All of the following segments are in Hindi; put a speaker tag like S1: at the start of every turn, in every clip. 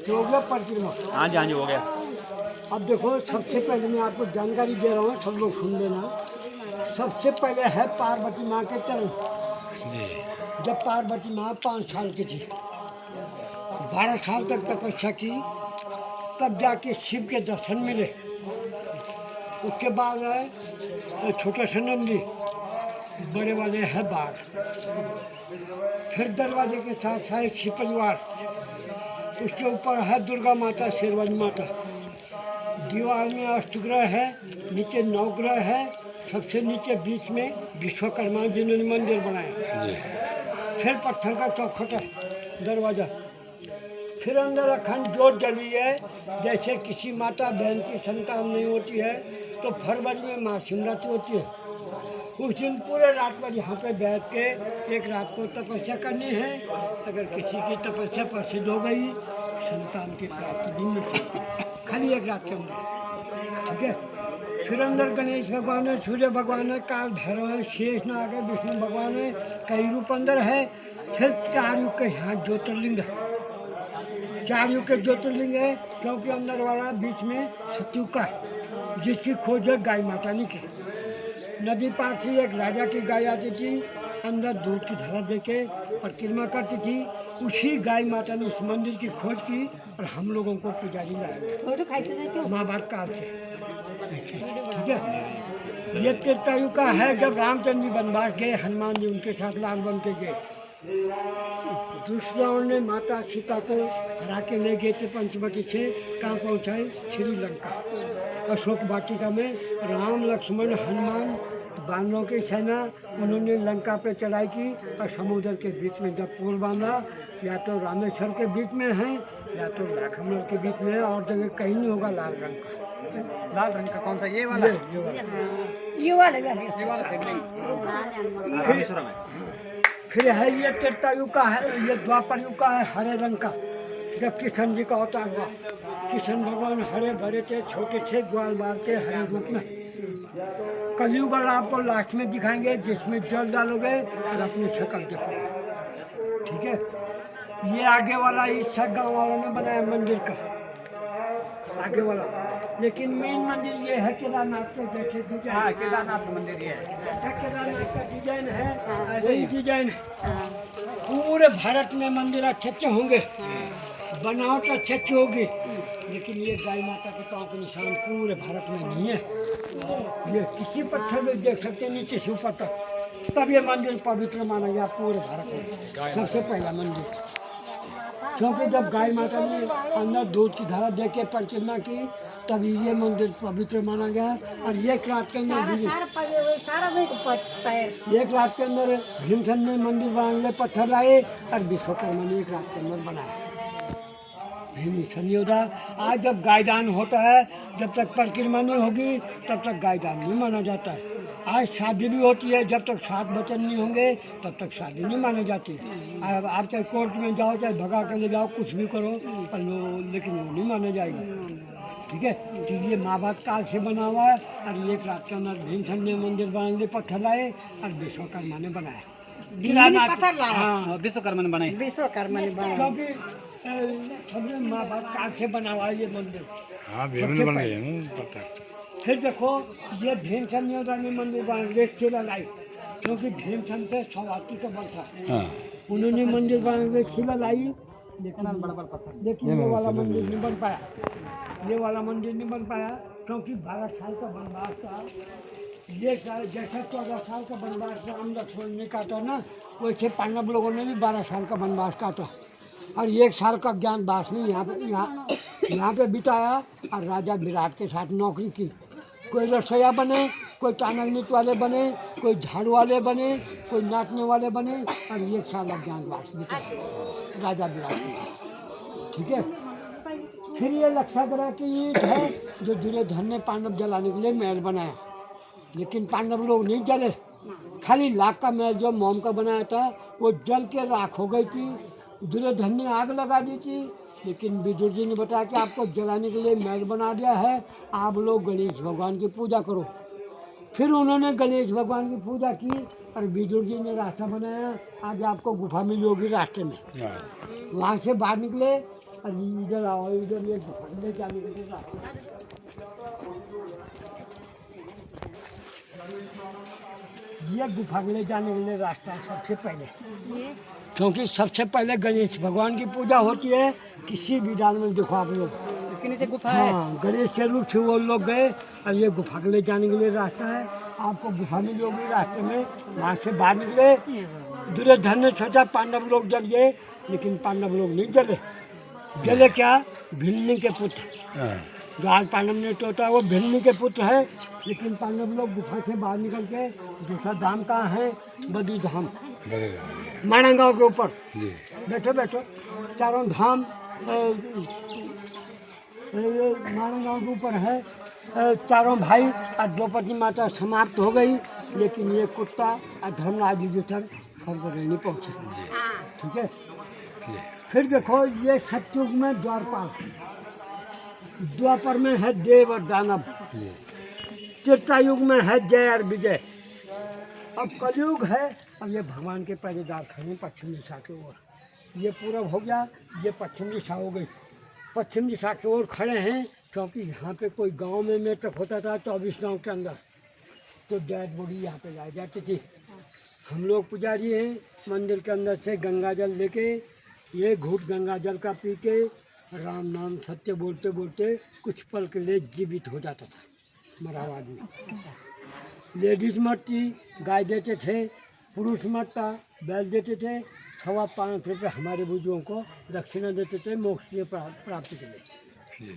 S1: हो गया परिक्रमा।
S2: हाँ जी हो गया।
S1: अब देखो, सबसे पहले मैं आपको जानकारी दे रहा हूँ, सब लोग सुन लेना। सबसे पहले है पार्वती माँ के चरण। जब पार्वती माँ 5 साल की थी, 12 साल तक तपस्या की, तब जाके शिव के दर्शन मिले। उसके बाद है छोटे से नंदी, बड़े वाले है बाघ। फिर दरवाजे के साथ है शिव परिवार, उसके ऊपर है दुर्गा माता, शेरवाली माता। दीवार में अष्टग्रह है, नीचे 9 ग्रह है, सबसे नीचे बीच में विश्वकर्मा जिन्होंने मंदिर बनाया। फिर पत्थर का चौखट है दरवाजा। फिर अंदर अखंड जोत जली है। जैसे किसी माता बहन की संतान नहीं होती है तो फरवरी में महाशिवरात्रि होती है, उस दिन पूरे रात भर यहाँ पे बैठ के एक रात को तपस्या करनी है। अगर किसी की तपस्या प्रसिद्ध हो गई, संतान की प्राप्ति भी मिलती है, खाली एक रात के अंदर। ठीक है। फिर अंदर गणेश भगवान है, सूर्य भगवान है, काल भैरव है, शेष नाग है, विष्णु भगवान है, कई रूप अंदर है। फिर 4 युग के यहाँ ज्योतिर्लिंग है। 4 युग के ज्योतिर्लिंग है, क्योंकि अंदर वाला बीच में सतयुग का है, जिसकी खोज है गाय माता ने की। नदी पार से एक राजा की गाय आती थी, अंदर दूध की धारा देके परिक्रमा करती थी। उसी गाय माता ने इस मंदिर की खोज की और हम लोगों को पुजारी लाया महाभारत काल से। ठीक है। ये त्रेतायुग का है, जब रामचंद्र जी वनवास गए, हनुमान जी उनके साथ लाल बन के गए। दुष्ट ने माता सीता को हरा के ले गए थे पंचवटी से, कहाँ पहुँचाए? श्रीलंका। अशोक वाटिका में राम लक्ष्मण हनुमान बानरों की सेना, उन्होंने लंका पे चढ़ाई की और समुद्र के बीच में जब पुल बांधा, या तो रामेश्वर के बीच में है या तो लाखमल के बीच में है, और जगह कहीं नहीं होगा लाल रंग का।
S3: लाल रंग का कौन सा? ये वाला?
S1: ये वाला
S3: शिवलिंग
S2: रामेश्वरम है।
S1: फिर है ये त्रेतायुग का है, ये द्वापर युग का है, हरे रंग का, जब किशन जी का अवतार हुआ। किशन भगवान हरे भरे थे, छोटे थे, ग्वाल बाल थे, हरे रूप में। कलयुग आपको लास्ट में दिखाएंगे, जिसमें जल डालोगे और अपनी शक्ल देखोगे। ठीक है। ये आगे वाला इस गांव वालों ने बनाया मंदिर का, आगे वाला। लेकिन मेन मंदिर ये है केदारनाथ के जैसे डिजाइन।
S3: हाँ, केदारनाथ मंदिर ये है।
S1: केदारनाथ का डिजाइन है, वही डिजाइन है। पूरे भारत में मंदिर अच्छे अच्छे होंगे, बनावट अच्छी अच्छी होगी, लेकिन ये गाय माता के पाँव के निशान पूरे भारत में नहीं है। ये किसी पत्थर में देख सकते हैं, नीचे से ऊपर तक। तब ये मंदिर पवित्र माना गया पूरे भारत में, सबसे पहला मंदिर। क्योंकि जब गाय माता ने अंदर दूध की धारा दे के परिक्रमा की, तभी ये मंदिर पवित्र माना गया। और एक रात के अंदर भीमसेन ने मंदिर बनाने के लिए पत्थर लाए और विश्वकर्मा ने एक रात के अंदर बनाया। भीमसेन योद्धा। आज जब गायदान होता है, जब तक परिक्रमा नहीं होगी तब तक गायदान नहीं माना जाता है। आज शादी भी होती है, जब तक 7 बचन नहीं होंगे तब तक शादी नहीं मानी जाती। अब आप चाहे कोर्ट में जाओ, चाहे भगा कर ले जाओ, कुछ भी करो, पर लेकिन वो नहीं माना जाएगा। ठीक है। तो ये महाभारत काल से बना हुआ है। और एक रात के अंदर भीमसेन ने मंदिर बनाने के लिए पत्थर लाए और विश्वकर्मा ने बनाया।
S3: हाँ, विश्वकर्मा ने बनाए।
S1: क्योंकि सबने महाभारत काल से बना हुआ है ये मंदिर।
S4: हाँ, भीमन बन गए हैं पता।
S1: फिर देखो, ये भीमसेन योद्धा ने मंदिर बनाने शिला लाई, क्योंकि भीमसेन पे सवाती का बल था।
S4: हाँ,
S1: उन्होंने मंदिर बनाने के शिला लाई, लेकिन ये वाला मंदिर नहीं बन पाया। ये वाला मंदिर नहीं बन पाया क्योंकि 12 साल का वनवास था। ये जैसे 14 साल का वनवास राम लक्ष्मण ने काटा ना, वैसे पांडव लोगों ने भी 12 साल का वनवास काटा। और 1 साल का ज्ञानवास में यहाँ पे बिताया और राजा विराट के साथ नौकरी की। कोई रसोईया बने, कोई टानगनीत वाले बने, कोई झाड़ू वाले बने, कोई नाचने वाले बने, और 1 साल का ज्ञानवास बिताया राजा विराट के। ठीक है। फिर ये लक्षाग्रह की ईंट है जो दुर्योधन ने पांडव जलाने के लिए महल बनाया, लेकिन पांडव लोग नहीं जले। खाली लाख का महल जो मोम का बनाया था वो जल के राख हो गई थी। दुर्योधन ने आग लगा दी थी, लेकिन विदुर जी ने बताया कि आपको जलाने के लिए महल बना दिया है, आप लोग गणेश भगवान की पूजा करो। फिर उन्होंने गणेश भगवान की पूजा की और विदुर जी ने रास्ता बनाया। आज आपको गुफा मिली होगी रास्ते में, वहाँ से बाहर निकले अरे इधर आओ, इधर ये भागने जाने के लिए रास्ता। ये गुफा ले जाने के लिए रास्ता है सबसे पहले, क्योंकि सबसे पहले गणेश भगवान की पूजा होती है किसी भी दान में। देखो आप लोग,
S3: इसके नीचे गुफा है।
S1: हाँ, गणेश के रूप से वो लोग गए और ये गुफा के ले जाने के लिए रास्ता है। आपको गुफा में लोग रास्ते में वहाँ से बाहर निकले। दुर्योधन ने सोचा पांडव लोग जल गए, लेकिन पांडव लोग नहीं जले। जले क्या? भिल्ली के पुत्र, जो आज पांडव ने टोटा वो भिल्ली के पुत्र है। लेकिन पांडव लोग गुफा से बाहर निकल के दूसरा धाम कहाँ है? बद्री धाम, माणगांव के ऊपर। बैठो बैठो, चारों धाम माणगांव के ऊपर है। चारों भाई और द्रौपदी माता समाप्त हो गई, लेकिन ये कुत्ता और धर्मराज युधिष्ठिर स्वर्ग नहीं पहुँचे। ठीक है, फिर देखो ये सतयुग में द्वारपाल, द्वापर में है देव और दानव, त्रेता युग में है जय और विजय, अब कलयुग है। अब ये भगवान के पहरेदार खड़े पश्चिम दिशा की ओर। ये पूरब हो गया, ये पश्चिम दिशा हो गई। पश्चिम दिशा की ओर खड़े हैं, क्योंकि यहाँ पे कोई गांव में मेटअप होता था 24 गाँव के अंदर, तो डेड बॉडी यहाँ पे लाई जाती थी। हम लोग पुजारी हैं, मंदिर के अंदर से गंगा जल लेके ये घूट गंगा जल का पी के राम नाम सत्य बोलते बोलते कुछ पल के लिए जीवित हो जाता था मरा हुआ आदमी। लेडीज मरती, गाय देते थे, पुरुष मरता, बैल देते थे। 5.25 रुपये हमारे बुजुर्गों को दक्षिणा देते थे मोक्ष की प्राप्ति के लिए।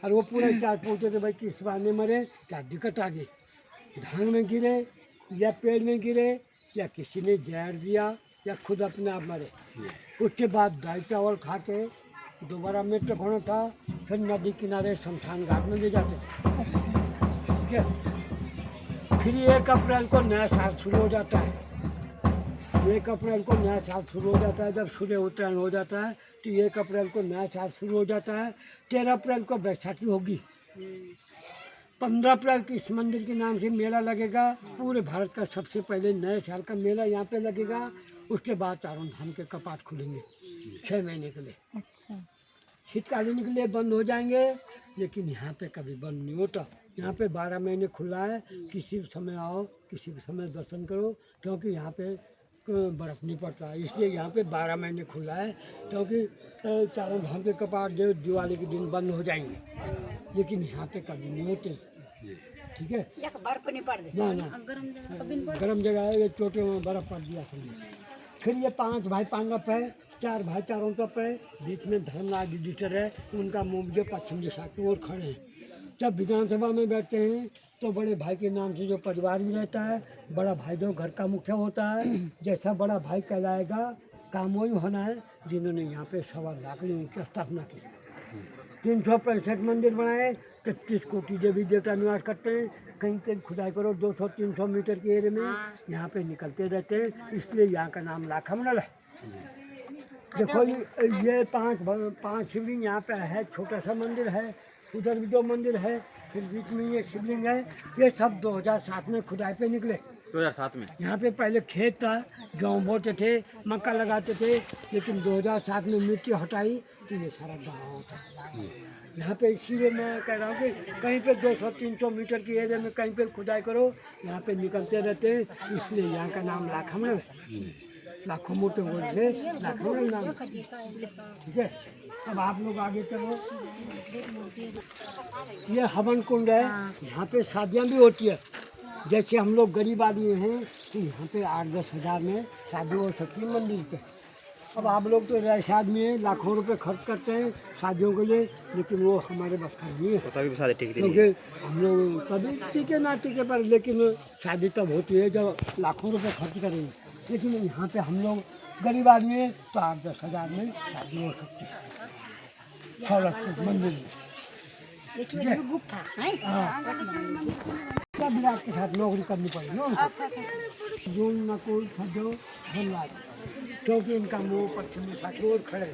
S1: और वो पूरे चार पूछते थे भाई किस बहाने मरे, क्या दिक्कत आ गई, धान में गिरे या पेड़ में गिरे या किसी ने जहर दिया या खुद अपने आप मरे। उसके बाद दाल चावल खा के दोबारा मृत्यु होना था, फिर नदी किनारे शमशान घाट में ले जाते थे। ठीक है, फिर 1 अप्रैल को नया साल शुरू हो जाता है। 1 अप्रैल को नया साल शुरू हो जाता है। जब सूर्य उत्तरायण हो जाता है तो 1 अप्रैल को नया साल शुरू हो जाता है। 13 अप्रैल को बैसाखी होगी। 15 अप्रैल को इस मंदिर के नाम से मेला लगेगा। पूरे भारत का सबसे पहले नए साल का मेला यहाँ पे लगेगा। उसके बाद चारों धाम के कपाट खुलेंगे 6 महीने के लिए।
S5: अच्छा,
S1: शीतकालीन के लिए बंद हो जाएंगे, लेकिन यहाँ पे कभी बंद नहीं होता। यहाँ पे 12 महीने खुला है। किसी भी समय आओ, किसी भी समय दर्शन करो, क्योंकि यहाँ पे बर्फ़ नहीं पड़ता, इसलिए यहाँ पे 12 महीने खुला है। क्योंकि चारों धाम के कपाट जो दिवाली के दिन बंद हो जाएंगे, लेकिन यहाँ पे कभी नहीं होते। ठीक है,
S2: बर्फ नहीं पड़
S1: ना ना गर्म जगह है, ये चोटे में बर्फ़ पड़ दिया समझो। फिर ये 5 भाई पांडव है, 4 भाई चारों तरफ है, बीच में धर्मराज युधिष्ठिर है। उनका मुँह जो पश्चिम दिशा की ओर खड़े हैं। जब विधानसभा में बैठते हैं तो बड़े भाई के नाम से जो परिवार में रहता है, बड़ा भाई जो घर का मुखिया होता है, जैसा बड़ा भाई कहलाएगा काम वही होना है। जिन्होंने यहाँ पे 1.25 लाख लोगों की स्थापना की, 365 मंदिर बनाए, 33 कोटि देवी देवता निवास करते हैं। कहीं पे खुदाई करो 200-300 मीटर के एरिया में यहाँ पे निकलते रहते हैं, इसलिए यहाँ का नाम लाखामंडल है। देखो ये 5 शिवलिंग यहाँ पे है। छोटा सा मंदिर है, उधर भी 2 मंदिर है, फिर बीच में ये शिवलिंग है। ये सब 2007 में खुदाई पे निकले।
S2: 2007 में
S1: यहाँ पे पहले खेत था, गेहूँ बोते थे, मक्का लगाते थे, लेकिन 2007 में मिट्टी हटाई तो ये सारा गाँव था। यहाँ पे इसीलिए मैं कह रहा हूँ कि कहीं पे 200-300 मीटर के एरिया में कहीं पे खुदाई करो, यहाँ पे निकलते रहते हैं, इसलिए यहाँ का नाम लाखामंडल है। लाखों मोटे बोलते लाखामंडल नाम। ठीक है, अब आप लोग आगे चलो। ये हवन कुंड है, यहाँ पे शादियाँ भी होती है। जैसे हम लोग गरीब आदमी हैं तो यहाँ पे 8-10 हज़ार में शादी हो सकती है मंदिर पे। अब आप लोग तो ऐसे आदमी हैं, लाखों रुपए खर्च करते हैं शादियों के लिए, लेकिन वो हमारे बस का नहीं है।
S2: तभी शादी ठीक थी,
S1: क्योंकि हम लोग कभी टीके ना टीके पर, लेकिन शादी तब होती है जब लाखों रुपए खर्च करेंगे। लेकिन यहाँ पे हम लोग गरीब आदमी हैं तो 8-10 हज़ार में शादी हो सकती है 6 लाख के मंदिर में। ठीक है, हाँ, विराट के साथ नौकरी करनी पड़ेगी ना। जून नकुल खजो धनराज, क्योंकि इनका मुँह पश्चिम दिशा की ओर खड़े।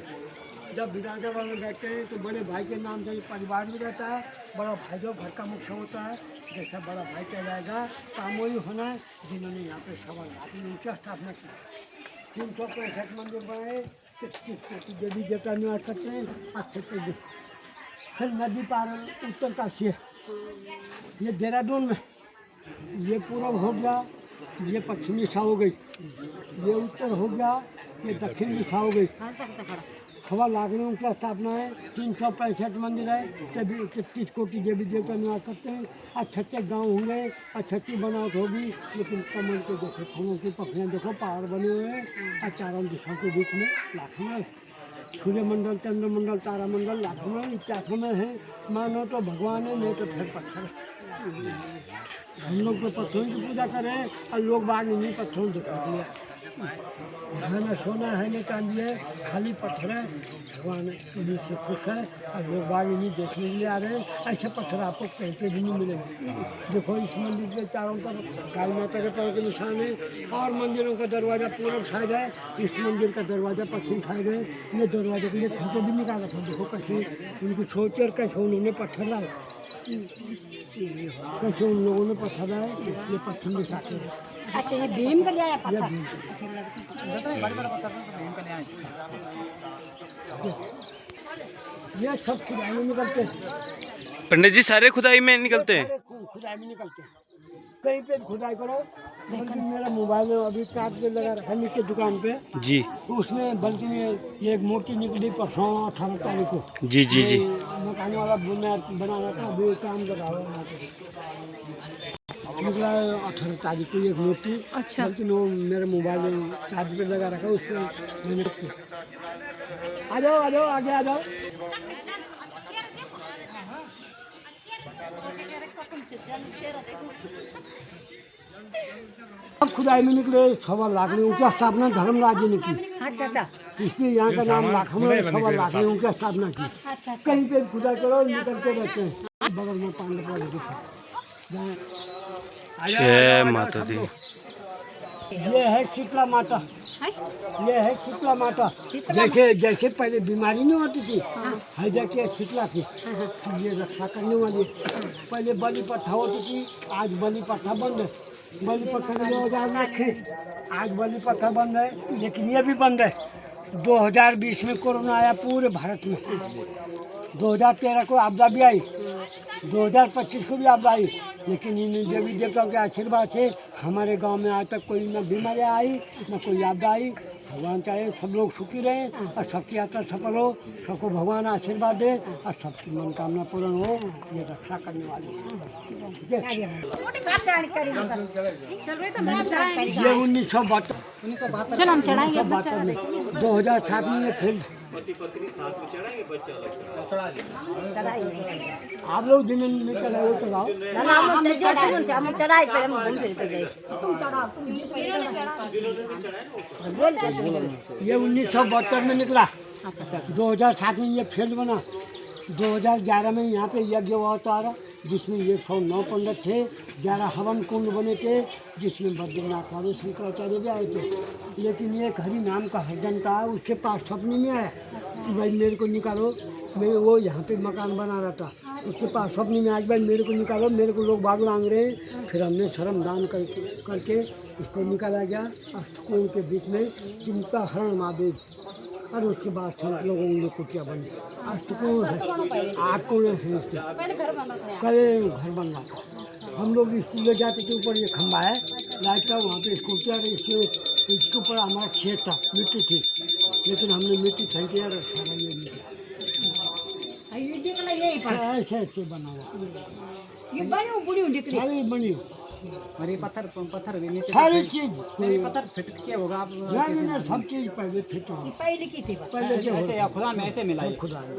S1: जब विधानसभा में बैठते हैं तो बड़े भाई के नाम से परिवार में रहता है। बड़ा भाई जो घर का मुख्य होता है, जैसा बड़ा भाई कहलाएगा काम वही होना है। जिन्होंने यहाँ पे 1.25 लाख उनकी स्थापना की। 365 मंदिर बनाए, देवी देवता निवास करते हैं अच्छे से। फिर नदी पार उत्तर काशी है, ये देहरादून में, ये पूर्व हो गया, ये पश्चिमी दिशा हो गई, ये उत्तर हो गया, ये दक्षिण दिशा हो गई। 1.25 लाख की स्थापना है, 365 मंदिर है, 33 कोटि देवी देवता निवास करते हैं। अच्छे गांव होंगे, अच्छी बनावट होगी, लेकिन कमल के देखो, फलों की पखियाँ देखो, पहाड़ बने हुए हैं और चारों दिशाओं के बीच में लाखों में सूर्यमंडल, चंद्रमंडल, तारामंडल लाखों में, इत्यासों में है। मानो तो भगवान है, नहीं तो फिर पत्थर है। हम लोग तो पत्थरों की पूजा करें और लोग बाग इन्हीं पत्थरों से करते हैं। है न सोना है न चांदी है, खाली पत्थर है। भगवान इन्हीं से खुश है और लोग बाग इन्हीं देखने के लिए आ रहे हैं। ऐसे पत्थर आपको कहीं पे भी नहीं मिलेंगे। देखो इस मंदिर के चारों तरफ काली माता के पैर के निशान है, और मंदिरों का दरवाज़ा पूर्व साइड है, इस मंदिर का दरवाज़ा पश्चिम साइड है। ये दरवाजे के लिए फोटो भी निकाला था, देखो कैसे उनकी सोच और कैसे उन्होंने पत्थर लाए, कैसे उन लोगों ने पत्थर लाए। ये पश्चिम दिशा के है।
S2: अच्छा, ये भीम का लिया है
S1: ये
S2: पत्थर।
S1: भीम।
S3: बड़े बड़े पत्थर भीम का ले आए।
S1: ये सब खुदाई में निकलते हैं।
S5: पंडित जी सारे खुदाई में निकलते हैं।
S1: सारे खुदाई में निकलते हैं, कहीं पे भी खुदाई करो। बल्कि मेरा मोबाइल में अभी कार्ड पे लगा रखा है नीचे दुकान पे,
S5: जी
S1: उसमें बल्कि ये एक मूर्ति निकली परसों 18 तारीख को।
S5: जी जी जी।
S1: ये मकान वाला बना रहा था, अभी काम कर रहा है वहाँ पे। निकला 18 तारीख को एक मूर्ति।
S2: अच्छा।
S1: बल्कि वो मेरे मोबाइल में चार्ज पे लगा रखा है, उसमें मैंने आ जाओ आगे आ जाओ। अब खुदाई में निकले 1.25 लाख की स्थापना धर्मराज जी ने की,
S2: अच्छा अच्छा
S1: इसलिए यहाँ का नाम लाखों में 1.25 लाख की स्थापना की।
S2: अच्छा।
S1: कहीं पे खुदाई करो निकलते रहते हैं। बगल में पांडव वाले
S5: जय माता दी।
S1: ये है शीतला माता, ये है शीतला माता। जैसे पहले बीमारी नहीं होती थी, हैजा की शीतला की, ये रक्षा करने वाली है। पहले बलि प्रथा होती थी, आज बलि प्रथा बंद है। बलि प्रथा 2000 में रखे, आज बलि प्रथा बंद है, लेकिन ये भी बंद है। 2020 में कोरोना आया पूरे भारत में, 2013 को आपदा भी आई, 2025 को भी आपदा आई, लेकिन इन देवी देवताओं के आशीर्वाद से हमारे गांव में आज तक कोई न बीमारी आई न कोई आपदा आई। भगवान चाहे सब लोग सुखी रहें और सबकी यात्रा सफल हो, सबको भगवान आशीर्वाद दे और सबकी मनोकामना पूर्ण हो। ये रक्षा करने वाली है। ये 1972
S2: चलो हम चढ़ाएंगे।
S1: 1972 में 2007 में ये फील्ड आप लोग दिन में चलाओ वो चलाओ। ये 1972 में निकला, 2007 में ये फील्ड बना, 2011 में यहाँ पे यज्ञ हुआ था, जिसमें 109 पंडित थे, 11 हवन कुंड बने थे, जिसमें बद्रीनाथ वाले शंकराचार्य भी आए थे। लेकिन ये हरि नाम का हरजन था, उसके पास सपने में आया कि भाई मेरे को निकालो। मैं वो यहाँ पे मकान बना रहा था, उसके पास सपने में आज भाई मेरे को निकालो, मेरे को लोग बाग मांग रहे हैं। फिर हमने श्रम दान करके इसको निकाला गया अस्टकोण के बीच में, जिनका हरण महादेव, और उसके बाद संत लोगों ने कुटिया बनी। अष्टकोण है, 8 कोण है इसके, कल घर बन रहा था। हम लोग स्कूल ले जाते थे, ऊपर ये खंभा है लाइट का, वहाँ पे स्कूटिया, इसके ऊपर हमारा खेत था, मिट्टी थी, लेकिन हमने मिट्टी फेंकी और सारा ये नहीं किया। ऐसे ऐसे बना हुआ सारी बनी हो,
S3: और ये पत्थर भी नीचे
S1: सारी चीज
S3: ये पत्थर फिट किया होगा आप।
S1: नहीं, सब चीज पहले फिट हो,
S2: पहले की थी
S1: पहले से
S3: ऐसे या खुदा में ऐसे मिला
S1: सब खुदा ने।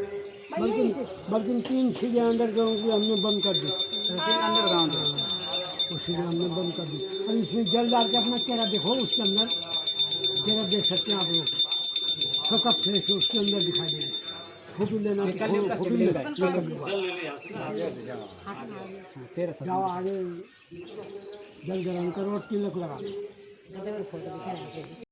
S1: बल्कि 3 सीढ़ी अंडरग्राउंड की हमने बंद कर दी,
S3: अंडरग्राउंड
S1: वो सीढ़ी हमने बंद कर दी। और इसमें जल डाल के अपना चेहरा देखो, उसके अंदर चेहरा देख सकते हैं आप लोग, सबका फेस उसके अंदर दिखाई देगा। फोटो लेना तो फोटो ले जाओ आगे, जल ग्रहण करो और तिलक लगा दो।